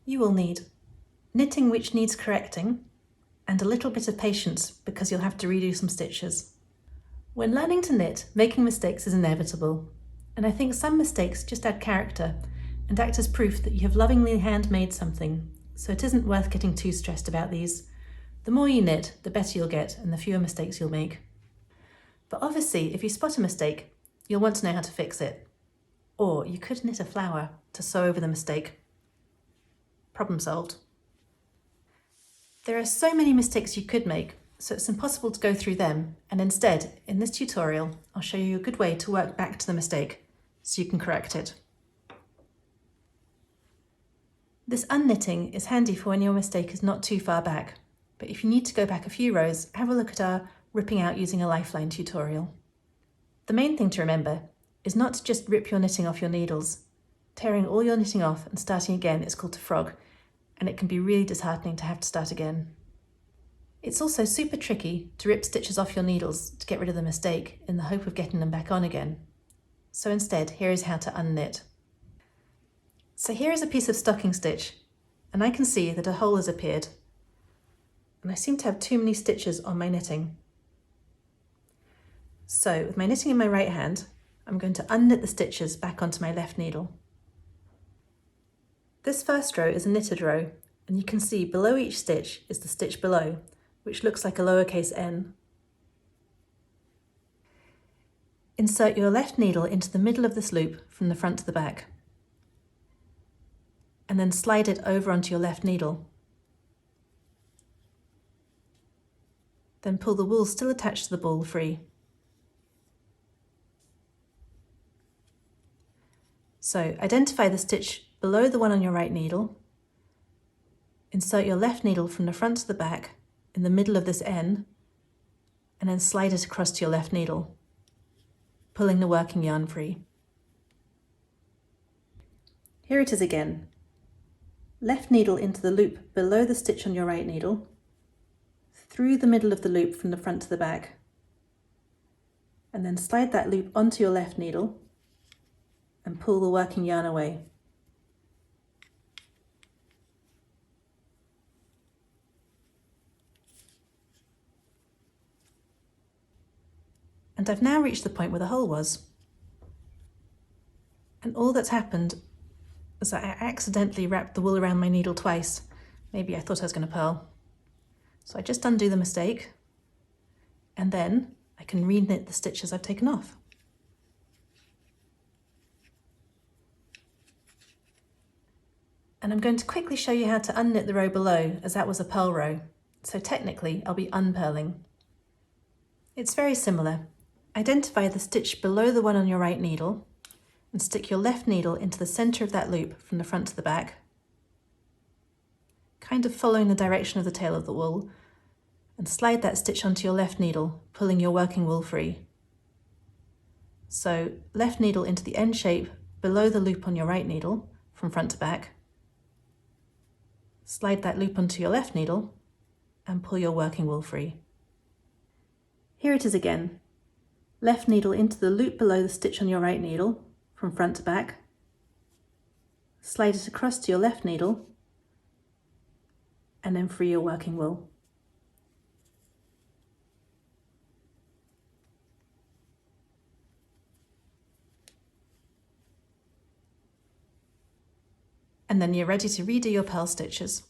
You will need knitting which needs correcting and a little bit of patience because you'll have to redo some stitches. When learning to knit, making mistakes is inevitable, and I think some mistakes just add character and act as proof that you have lovingly handmade something, so it isn't worth getting too stressed about these. The more you knit, the better you'll get and the fewer mistakes you'll make. But obviously, if you spot a mistake, you'll want to know how to fix it. Or you could knit a flower to sew over the mistake. Problem solved. There are so many mistakes you could make, so it's impossible to go through them, and instead, in this tutorial, I'll show you a good way to work back to the mistake, so you can correct it. This unknitting is handy for when your mistake is not too far back, but if you need to go back a few rows, have a look at our ripping out using a lifeline tutorial. The main thing to remember is not to just rip your knitting off your needles. Tearing all your knitting off and starting again is called a frog, and it can be really disheartening to have to start again. It's also super tricky to rip stitches off your needles to get rid of the mistake in the hope of getting them back on again. So instead, here is how to unknit. So here is a piece of stocking stitch, and I can see that a hole has appeared, and I seem to have too many stitches on my knitting. So with my knitting in my right hand, I'm going to unknit the stitches back onto my left needle. This first row is a knitted row, and you can see below each stitch is the stitch below, which looks like a lowercase n. Insert your left needle into the middle of this loop from the front to the back, and then slide it over onto your left needle. Then pull the wool still attached to the ball free. So identify the stitch below the one on your right needle, insert your left needle from the front to the back in the middle of this N, and then slide it across to your left needle, pulling the working yarn free. Here it is again. Left needle into the loop below the stitch on your right needle, through the middle of the loop from the front to the back, and then slide that loop onto your left needle and pull the working yarn away. And I've now reached the point where the hole was. And all that's happened is that I accidentally wrapped the wool around my needle twice. Maybe I thought I was going to purl. So I just undo the mistake, and then I can re-knit the stitches I've taken off. And I'm going to quickly show you how to unknit the row below, as that was a purl row. So technically, I'll be unpurling. It's very similar. Identify the stitch below the one on your right needle and stick your left needle into the center of that loop from the front to the back, kind of following the direction of the tail of the wool, and slide that stitch onto your left needle, pulling your working wool free. So left needle into the N shape below the loop on your right needle from front to back, slide that loop onto your left needle and pull your working wool free. Here it is again. Left needle into the loop below the stitch on your right needle from front to back, slide it across to your left needle and then free your working wool. And then you're ready to redo your purl stitches.